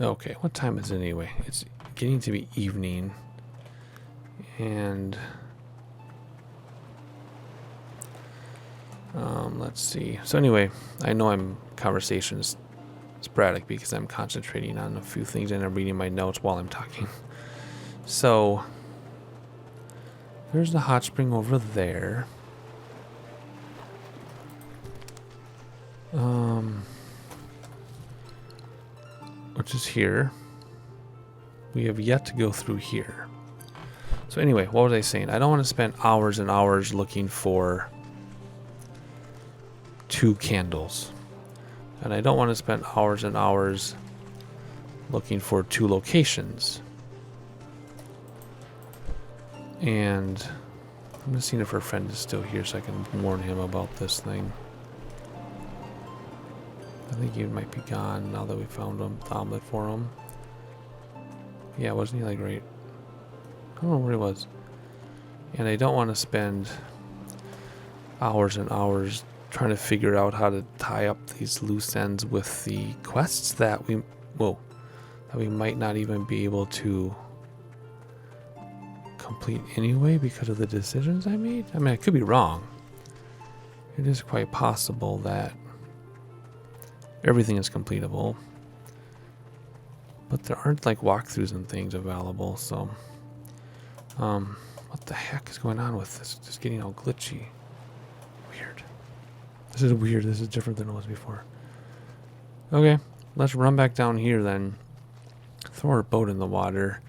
Okay, what time is it anyway? It's getting to be evening. And let's see. So anyway, I know I'm conversations sporadic because I'm concentrating on a few things and I'm reading my notes while I'm talking. So there's the hot spring over there. Which is here. We have yet to go through here. So anyway, what was I saying? I don't want to spend hours and hours looking for 2 candles. And I don't want to spend hours and hours looking for 2 locations. And I'm just seeing if our friend is still here so I can warn him about this thing. I think he might be gone now that we found him, the omelet for him. Yeah, wasn't he like right? I don't know where he was. And I don't want to spend hours and hours trying to figure out how to tie up these loose ends with the quests that we might not even be able to complete anyway because of the decisions I made. I mean, I could be wrong. It is quite possible that everything is completable, but there aren't like walkthroughs and things available. So, what the heck is going on with this? It's just getting all glitchy. Weird. This is weird. This is different than it was before. Okay, let's run back down here then. Throw our boat in the water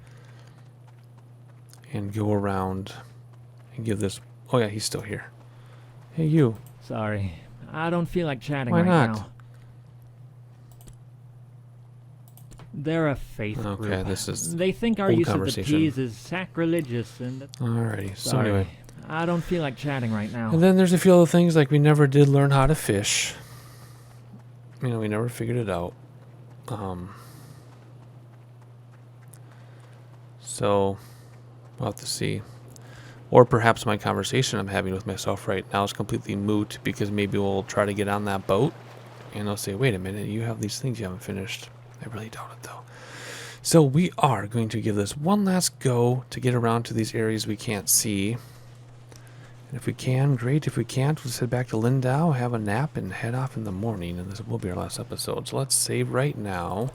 and go around and give this. Oh yeah, he's still here. Hey, you. Sorry, I don't feel like chatting Why right not? now. They're a faith group. Okay, this is They think our old use of the conversation. P's is sacrilegious and... Alrighty, so Sorry, anyway. I don't feel like chatting right now. And then there's a few other things like we never did learn how to fish. You know, we never figured it out. So we'll have to see. Or perhaps my conversation I'm having with myself right now is completely moot because maybe we'll try to get on that boat and they'll say, wait a minute, you have these things you haven't finished. I really doubt it though. So we are going to give this one last go to get around to these areas we can't see. And if we can, great. If we can't, we'll just head back to Lindau, have a nap, and head off in the morning. And this will be our last episode. So let's save right now,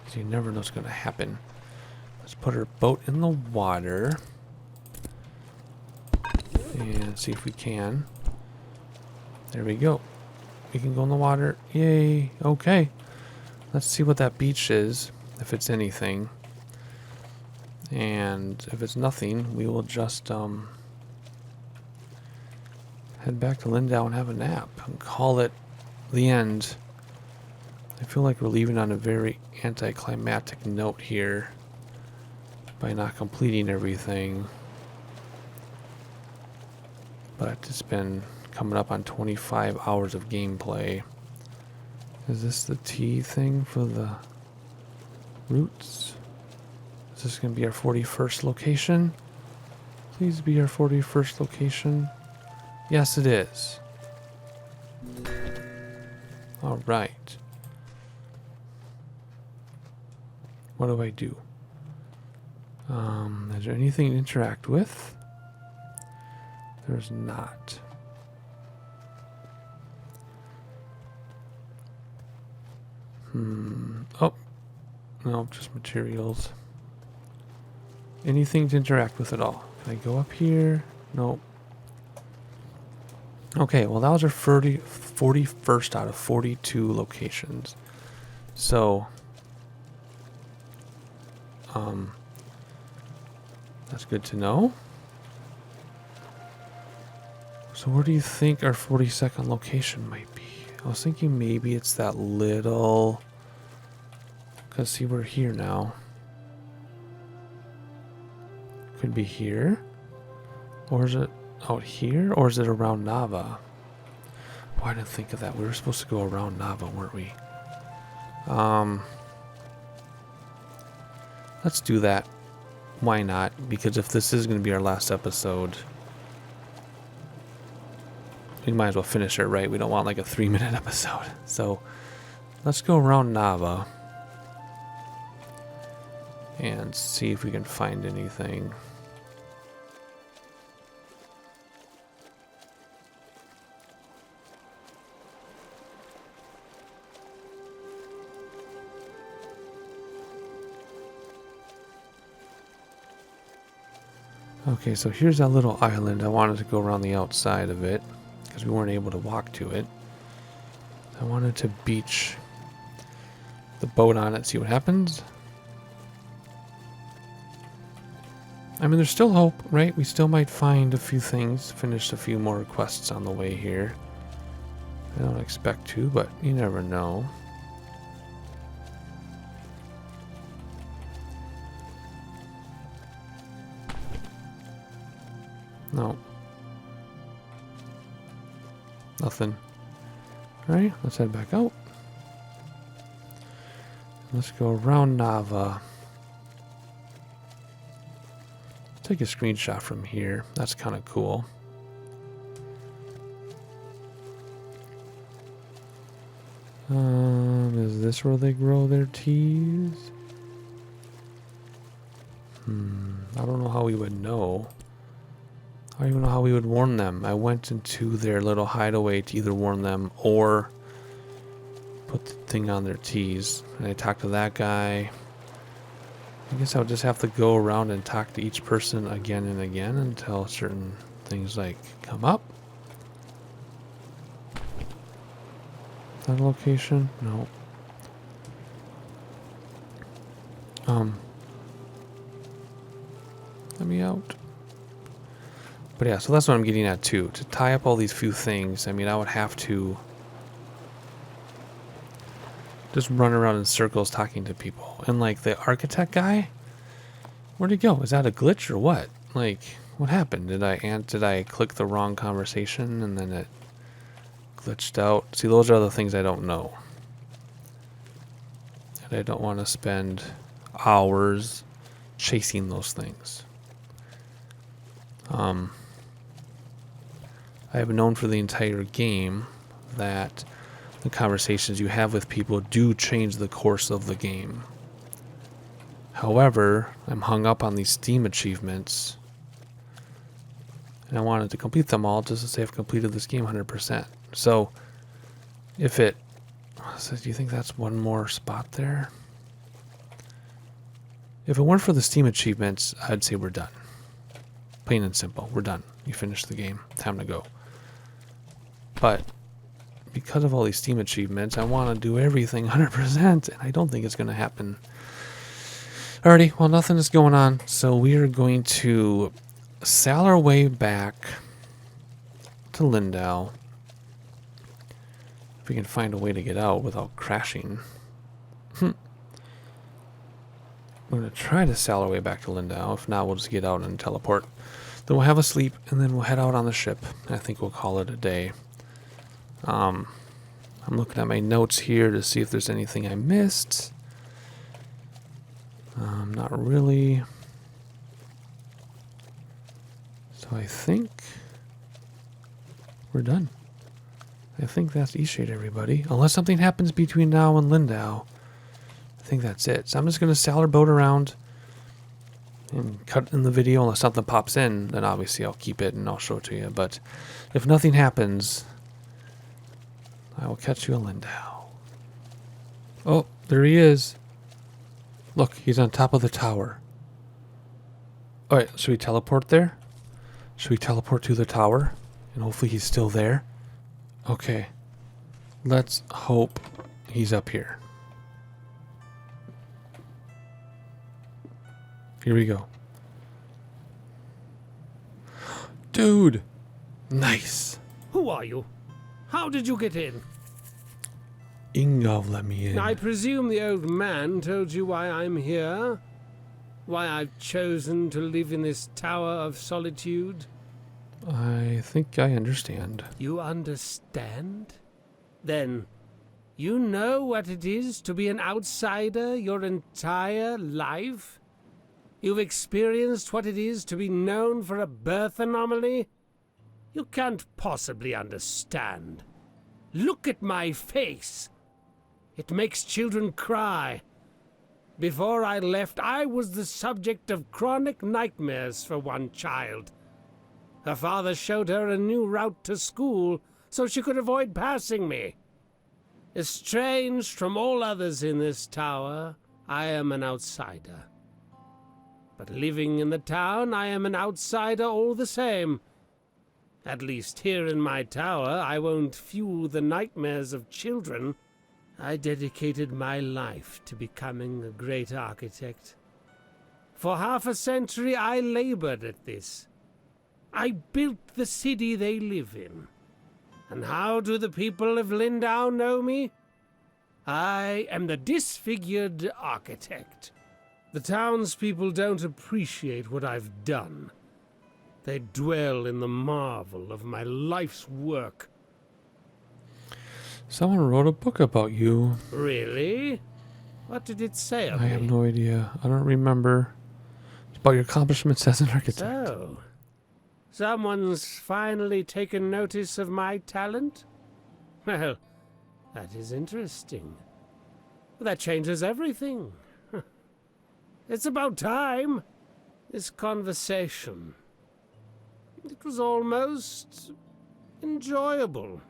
because you never know what's going to happen. Let's put our boat in the water. And see if we can. There we go. We can go in the water. Yay. Okay. Let's see what that beach is, if it's anything. And if it's nothing, we will just head back to Lindau and have a nap and call it the end. I feel like we're leaving on a very anticlimactic note here by not completing everything. But it's been coming up on 25 hours of gameplay. Is this the T thing for the roots? Is this going to be our 41st location? Please be our 41st location. Yes, it is. All right. What do I do? Is there anything to interact with? There's not. Oh. No, just materials. Anything to interact with at all? Can I go up here? Nope. Okay, well that was our 41st out of 42 locations. So, that's good to know. So where do you think our 42nd location might be? I was thinking maybe it's that little... Because see, we're here now. Could be here. Or is it out here? Or is it around Nava? Oh, I didn't think of that. We were supposed to go around Nava, weren't we? Let's do that. Why not? Because if this is going to be our last episode, we might as well finish it right. We don't want like a 3-minute episode. So let's go around Nava. and see if we can find anything. Okay, so here's that little island. I wanted to go around the outside of it because we weren't able to walk to it. I wanted to beach the boat on it, see what happens. I mean, there's still hope, right? We still might find a few things, finish a few more quests on the way here. I don't expect to, but you never know. No. Nothing. Alright, let's head back out. Let's go around Nava. Take a screenshot from here. That's kind of cool. Is this where they grow their teas? I don't know how we would know. I don't even know how we would warn them. I went into their little hideaway to either warn them or put the thing on their tees. And I talked to that guy. I guess I would just have to go around and talk to each person again and again until certain things like come up. That location? No. Let me out. But yeah, so that's what I'm getting at too. To tie up all these few things, I mean, I would have to just run around in circles talking to people. And like the architect guy, where'd he go? Is that a glitch or what? Like, what happened? Did I click the wrong conversation and then it glitched out? See, those are the things I don't know. And I don't want to spend hours chasing those things. I have known for the entire game that the conversations you have with people do change the course of the game. However, I'm hung up on these Steam achievements, and I wanted to complete them all just to say I've completed this game 100%. So, if it... So do you think that's one more spot there? If it weren't for the Steam achievements, I'd say we're done. Plain and simple. We're done. You finished the game. Time to go. But because of all these Steam achievements, I want to do everything 100%, and I don't think it's going to happen. Alrighty, well, nothing is going on, so we are going to sail our way back to Lindau. If we can find a way to get out without crashing. We're going to try to sail our way back to Lindau. If not, we'll just get out and teleport. Then we'll have a sleep, and then we'll head out on the ship. I think we'll call it a day. I'm looking at my notes here to see if there's anything I missed. Not really. So I think we're done. I think that's Eastshade, everybody. Unless something happens between now and Lindau, I think that's it. So I'm just going to sail our boat around and cut in the video. Unless something pops in, then obviously I'll keep it and I'll show it to you. But if nothing happens, I will catch you in Lindau. Oh, there he is. Look, he's on top of the tower. Alright, should we teleport there? Should we teleport to the tower? And hopefully he's still there? Okay. Let's hope he's up here. Here we go. Dude! Nice! Who are you? How did you get in? Ingolf let me in. I presume the old man told you why I'm here? Why I've chosen to live in this tower of solitude? I think I understand. You understand? Then, you know what it is to be an outsider your entire life? You've experienced what it is to be known for a birth anomaly? You can't possibly understand. Look at my face. It makes children cry. Before I left, I was the subject of chronic nightmares for one child. Her father showed her a new route to school so she could avoid passing me. Estranged from all others in this tower, I am an outsider. But living in the town, I am an outsider all the same. At least here in my tower, I won't fuel the nightmares of children. I dedicated my life to becoming a great architect. For half a century, I labored at this. I built the city they live in. And how do the people of Lindau know me? I am the disfigured architect. The townspeople don't appreciate what I've done. They dwell in the marvel of my life's work. Someone wrote a book about you. Really? What did it say of I me? have no idea. I don't remember. It's about your accomplishments as an architect. So, someone's finally taken notice of my talent? Well, that is interesting. That changes everything. It's about time. This conversation. It was almost enjoyable.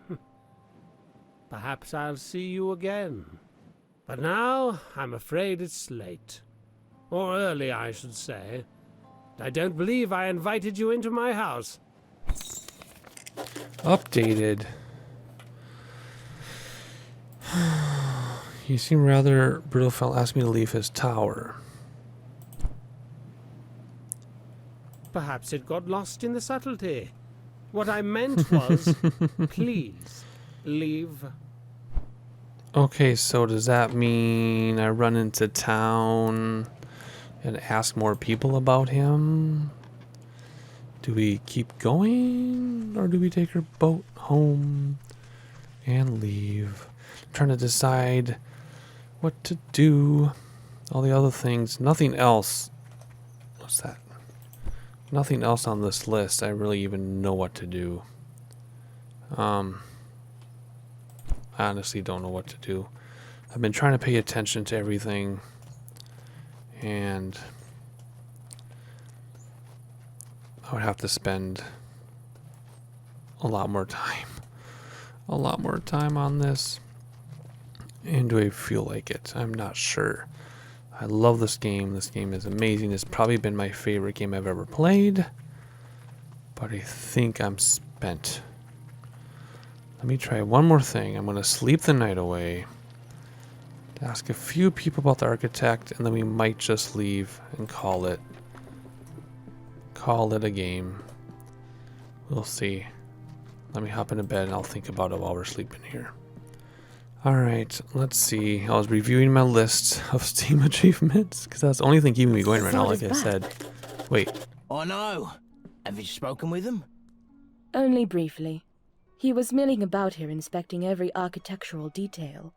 Perhaps I'll see you again. But now, I'm afraid it's late. Or early, I should say. I don't believe I invited you into my house. Updated. You seem rather Brittlefell asked me to leave his tower. Perhaps it got lost in the subtlety. What I meant was, please, leave. Okay, so does that mean I run into town and ask more people about him? Do we keep going, or do we take our boat home and leave? I'm trying to decide what to do. All the other things. Nothing else. What's that? Nothing else on this list I really even know what to do. I honestly don't know what to do. I've been trying to pay attention to everything, and I would have to spend a lot more time on this. And do I feel like it? I'm not sure. I love this game. This game is amazing. It's probably been my favorite game I've ever played. But I think I'm spent. Let me try one more thing. I'm going to sleep the night away. Ask a few people about the architect, and then we might just leave and call it a game. We'll see. Let me hop into bed and I'll think about it while we're sleeping here. Alright, let's see. I was reviewing my list of Steam achievements, because that's the only thing keeping me going right now, like I said. Wait. I know. Have you spoken with him? Only briefly. He was milling about here inspecting every architectural detail.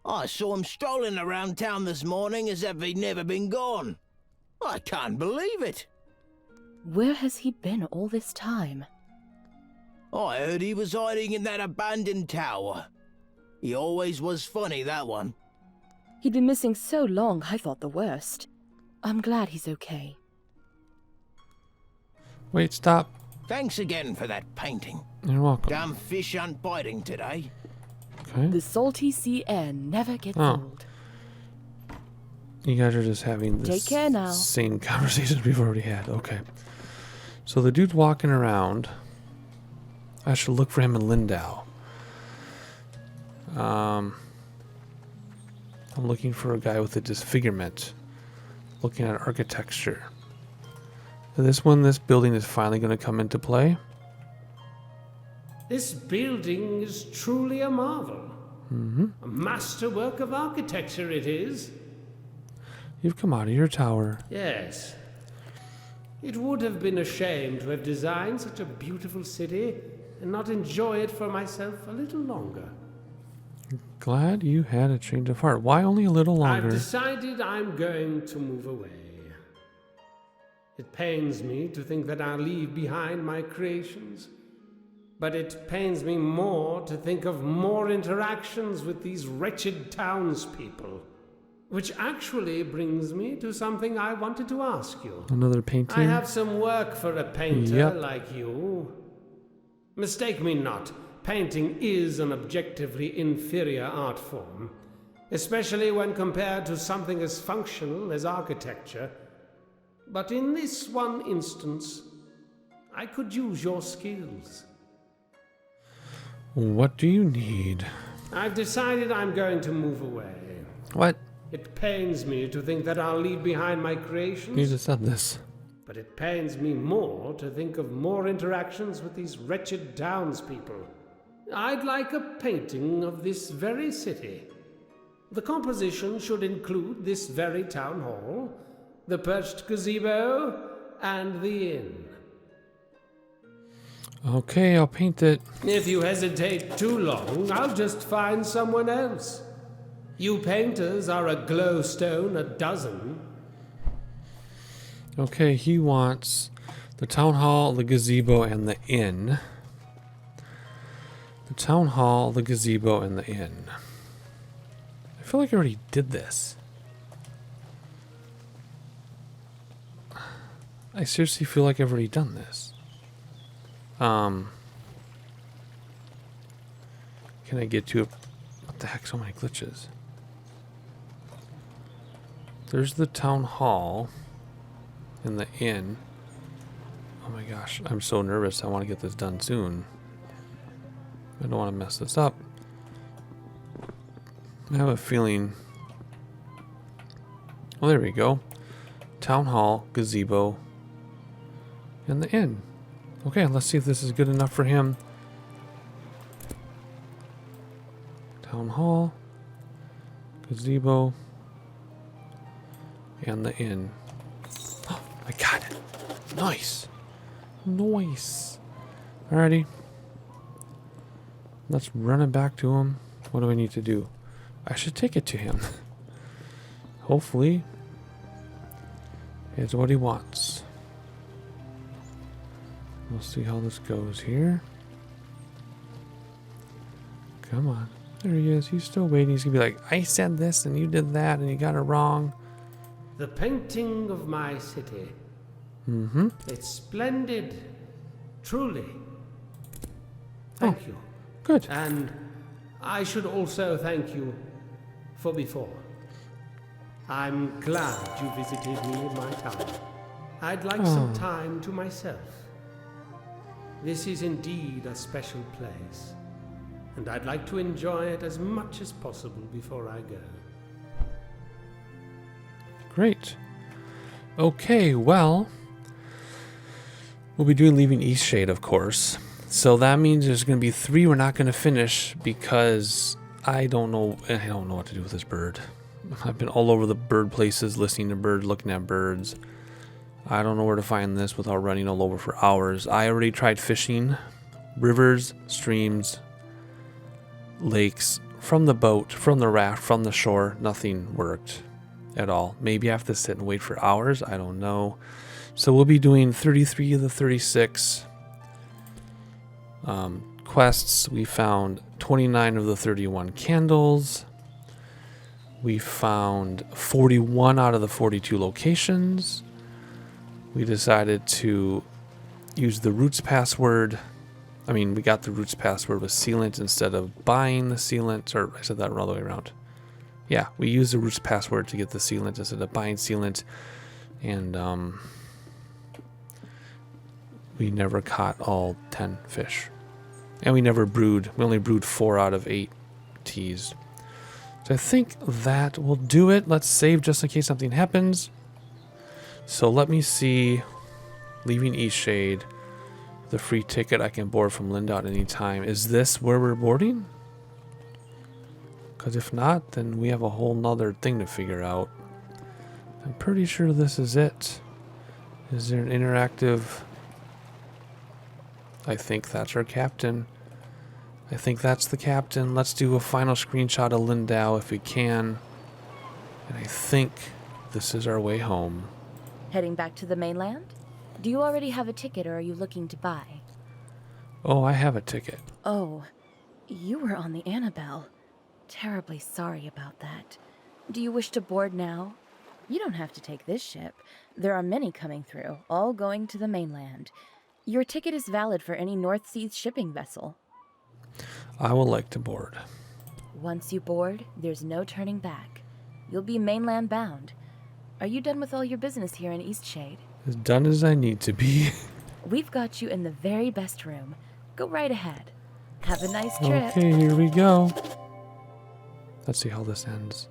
I saw him strolling around town this morning as if he'd never been gone. I can't believe it. Where has he been all this time? I heard he was hiding in that abandoned tower. He always was funny, that one. He'd been missing so long, I thought the worst. I'm glad he's okay. Wait, stop. Thanks again for that painting. You're welcome. Damn fish aren't biting today. Okay. The salty sea air never gets old. You guys are just having the Take care now. same conversations we've already had. Okay. So the dude's walking around. I should look for him in Lindau. I'm looking for a guy with a disfigurement. Looking at architecture. This building is finally going to come into play. This building is truly a marvel. A masterwork of architecture it is. You've come out of your tower. Yes. It would have been a shame to have designed such a beautiful city and not enjoy it for myself a little longer. Glad you had a change of heart. Why only a little longer? I've decided I'm going to move away. It pains me to think that I'll leave behind my creations, but it pains me more to think of more interactions with these wretched townspeople. Which actually brings me to something I wanted to ask you. Another painting. I have some work for a painter Yep. like you. Mistake me not, painting is an objectively inferior art form, especially when compared to something as functional as architecture. But in this one instance, I could use your skills. What do you need? I've decided I'm going to move away. What? It pains me to think that I'll leave behind my You creations, just said this. but it pains me more to think of more interactions with these wretched townspeople. I'd like a painting of this very city. The composition should include this very town hall, the perched gazebo, and the inn. Okay, I'll paint it. If you hesitate too long, I'll just find someone else. You painters are a glowstone a dozen. Okay, he wants the town hall, the gazebo, and the inn. The town hall, the gazebo, and the inn. I feel like I already did this. I seriously feel like I've already done this. Can I get to it? What the heck, so many glitches. There's the town hall and the inn. Oh my gosh, I'm so nervous. I want to get this done soon. I don't want to mess this up. I have a feeling. Oh, there we go. Town hall, gazebo, and the inn. Okay, let's see if this is good enough for him. Town hall, gazebo, and the inn. Oh, I got it. Nice. Nice. Alrighty. Let's run it back to him. What do I need to do? I should take it to him. Hopefully, it's what he wants. We'll see how this goes here. Come on. There he is. He's still waiting. He's going to be like, I said this and you did that and you got it wrong. The painting of my city. Mm-hmm. It's splendid. Truly. Thank you. Good. And I should also thank you for before. I'm glad you visited me in my town. I'd like some time to myself. This is indeed a special place, and I'd like to enjoy it as much as possible before I go. Great. Okay, well, we'll be doing Leaving Eastshade, of course. So that means there's going to be 3 we're not going to finish because I don't know what to do with this bird. I've been all over the bird places, listening to birds, looking at birds. I don't know where to find this without running all over for hours. I already tried fishing rivers, streams, lakes, from the boat, from the raft, from the shore. Nothing worked at all. Maybe I have to sit and wait for hours. I don't know. So we'll be doing 33 of the 36 quests. We found 29 of the 31 candles. We found 41 out of the 42 locations. We decided to use the roots password. We got the roots password with sealant instead of buying the sealant. Or I said that all the way around. Yeah, we used the roots password to get the sealant instead of buying sealant. And we never caught all 10 fish. And we never brewed. We only brewed 4 out of 8 teas. So I think that will do it. Let's save just in case something happens. So let me see. Leaving Eastshade. The free ticket I can board from Linda at any time. Is this where we're boarding? Because if not, then we have a whole nother thing to figure out. I'm pretty sure this is it. Is there an interactive... I think that's our captain. I think that's the captain. Let's do a final screenshot of Lindau if we can. And I think this is our way home. Heading back to the mainland? Do you already have a ticket or are you looking to buy? Oh, I have a ticket. Oh, you were on the Annabelle. Terribly sorry about that. Do you wish to board now? You don't have to take this ship. There are many coming through, all going to the mainland. Your ticket is valid for any North Seas shipping vessel. I would like to board. Once you board, there's no turning back. You'll be mainland bound. Are you done with all your business here in Eastshade? As done as I need to be. We've got you in the very best room. Go right ahead. Have a nice trip. Okay, here we go. Let's see how this ends.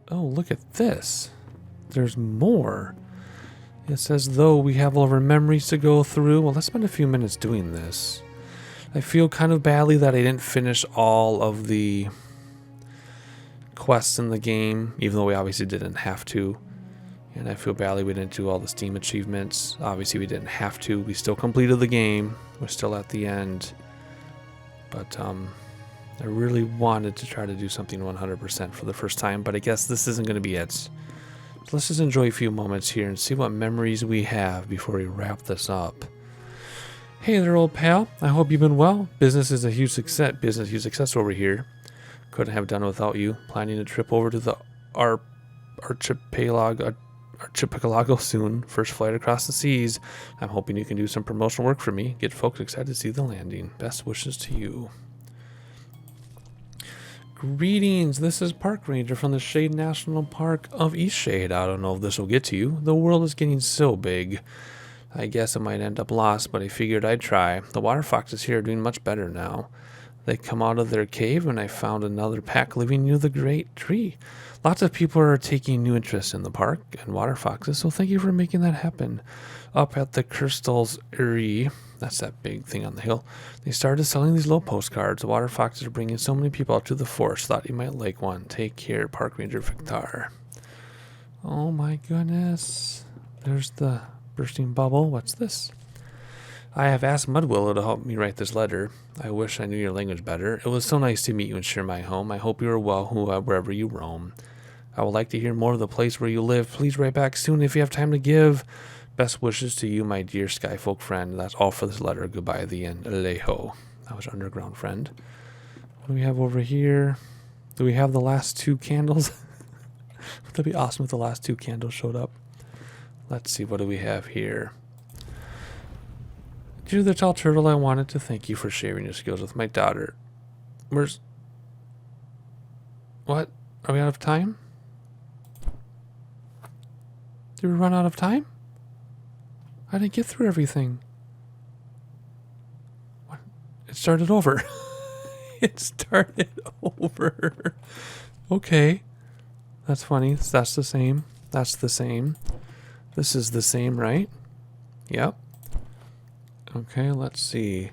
Oh, look at this. There's more. It says, though we have all of our memories to go through. Well, let's spend a few minutes doing this. I feel kind of badly that I didn't finish all of the quests in the game, even though we obviously didn't have to. And I feel badly we didn't do all the Steam achievements. Obviously, we didn't have to. We still completed the game. We're still at the end. But, I really wanted to try to do something 100% for the first time, but I guess this isn't going to be it. So let's just enjoy a few moments here and see what memories we have before we wrap this up. Hey there, old pal. I hope you've been well. Business is a huge success over here. Couldn't have done it without you. Planning a trip over to the archipelago soon. First flight across the seas. I'm hoping you can do some promotional work for me. Get folks excited to see the landing. Best wishes to you. Greetings, this is Park Ranger from the Shade National Park of Eastshade. I don't know if this will get to you. The world is getting so big. I guess it might end up lost, but I figured I'd try. The water foxes here are doing much better now. They come out of their cave and I found another pack living near the great tree. Lots of people are taking new interest in the park and water foxes, so thank you for making that happen. Up at the Crystal's Eyrie, that's that big thing on the hill, they started selling these little postcards. The water foxes are bringing so many people out to the forest. Thought you might like one. Take care, Park Ranger Victor. Oh my goodness. There's the bursting bubble. What's this? I have asked Mudwillow to help me write this letter. I wish I knew your language better. It was so nice to meet you and share my home. I hope you are well wherever you roam. I would like to hear more of the place where you live. Please write back soon if you have time to give. Best wishes to you, my dear Skyfolk friend. That's all for this letter. Goodbye, the end. Alejo. That was Underground Friend. What do we have over here? Do we have the last two candles? Would that be awesome if the last two candles showed up? Let's see. What do we have here? Dear the Tall Turtle, I wanted to thank you for sharing your skills with my daughter. Where's... What? Are we out of time? Did we run out of time? I didn't get through everything. What? It started over. It started over. Okay. That's funny. That's the same. That's the same. This is the same, right? Yep. Okay, let's see.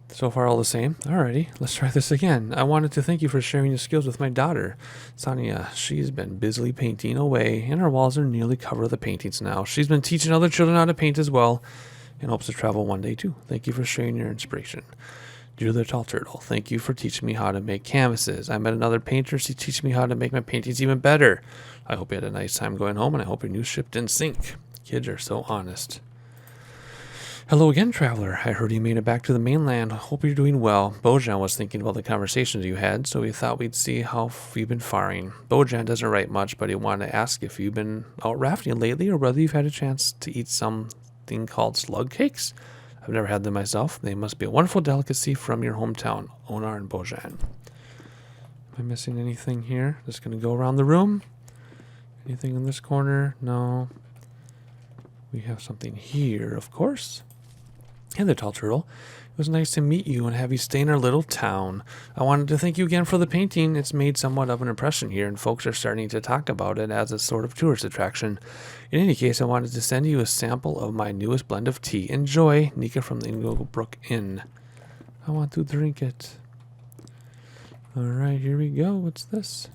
So far all the same. Alrighty, let's try this again. I wanted to thank you for sharing your skills with my daughter, Sonia. She's been busily painting away, and her walls are nearly covered with the paintings now. She's been teaching other children how to paint as well, and hopes to travel one day too. Thank you for sharing your inspiration. Dear the Tall Turtle, thank you for teaching me how to make canvases. I met another painter. She teaches me how to make my paintings even better. I hope you had a nice time going home, and I hope your new ship didn't sink. Kids are so honest. Hello again, traveler. I heard you made it back to the mainland. Hope you're doing well. Bojan was thinking about the conversations you had, so we thought we'd see how you've been faring. Bojan doesn't write much, but he wanted to ask if you've been out rafting lately or whether you've had a chance to eat something called slug cakes. I've never had them myself. They must be a wonderful delicacy from your hometown, Onar and Bojan. Am I missing anything here? Just going to go around the room. Anything in this corner? No. We have something here, of course. Hey there, Tall Turtle. It was nice to meet you and have you stay in our little town. I wanted to thank you again for the painting. It's made somewhat of an impression here, and folks are starting to talk about it as a sort of tourist attraction. In any case, I wanted to send you a sample of my newest blend of tea. Enjoy, Nika from the Inglebrook Inn. I want to drink it. Alright, here we go. What's this?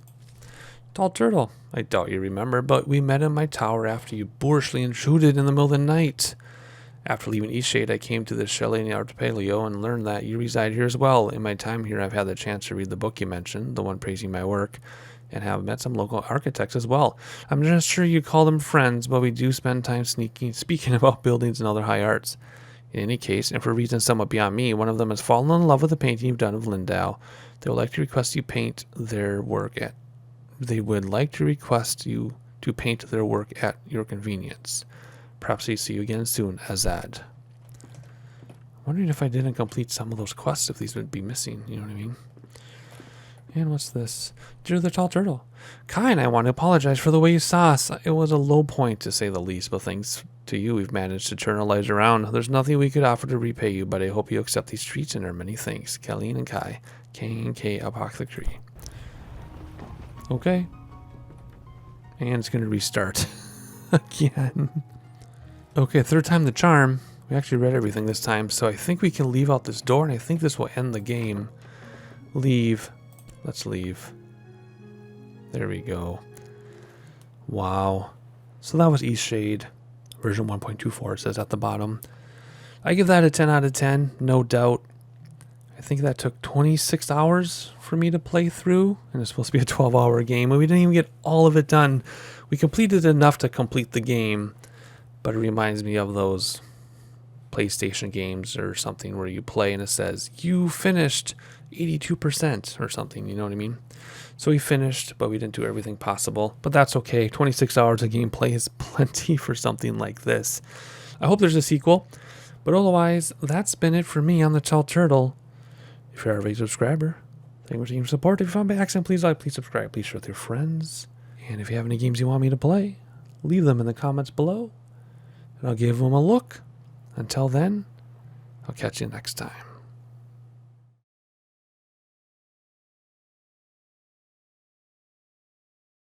Tall Turtle. I doubt you remember, but we met in my tower after you boorishly intruded in the middle of the night. After leaving Eastshade, I came to the chalet in the archipelago and learned that you reside here as well. In my time here, I've had the chance to read the book you mentioned, the one praising my work, and have met some local architects as well. I'm not sure you call them friends, but we do spend time speaking about buildings and other high arts. In any case, and for reasons somewhat beyond me, one of them has fallen in love with the painting you've done of Lindau. They would like to request you paint their work at your convenience. Perhaps we see you again soon, Azad. I'm wondering if I didn't complete some of those quests, if these would be missing, you know what I mean? And what's this? Dear the Tall Turtle. Kai and I want to apologize for the way you saw us. It was a low point, to say the least, but thanks to you, we've managed to turn our lives around. There's nothing we could offer to repay you, but I hope you accept these treats and our many thanks. Kelleen and Kai. K&K Apothecary. Okay. And it's going to restart again. Okay, third time the charm. We actually read everything this time, so I think we can leave out this door, and I think this will end the game. Leave. Let's leave. There we go. Wow. So that was Eastshade, version 1.24, it says at the bottom. I give that a 10 out of 10, no doubt. I think that took 26 hours for me to play through, and it's supposed to be a 12-hour game, and we didn't even get all of it done. We completed enough to complete the game, but it reminds me of those PlayStation games or something where you play and it says, you finished 82% or something, you know what I mean? So we finished, but we didn't do everything possible. But that's okay. 26 hours of gameplay is plenty for something like this. I hope there's a sequel. But otherwise, that's been it for me on the Tall Turtle. If you're already a subscriber, thank you for your support. If you found by accident, please like, please subscribe, please share with your friends. And if you have any games you want me to play, leave them in the comments below. And I'll give them a look. Until then, I'll catch you next time.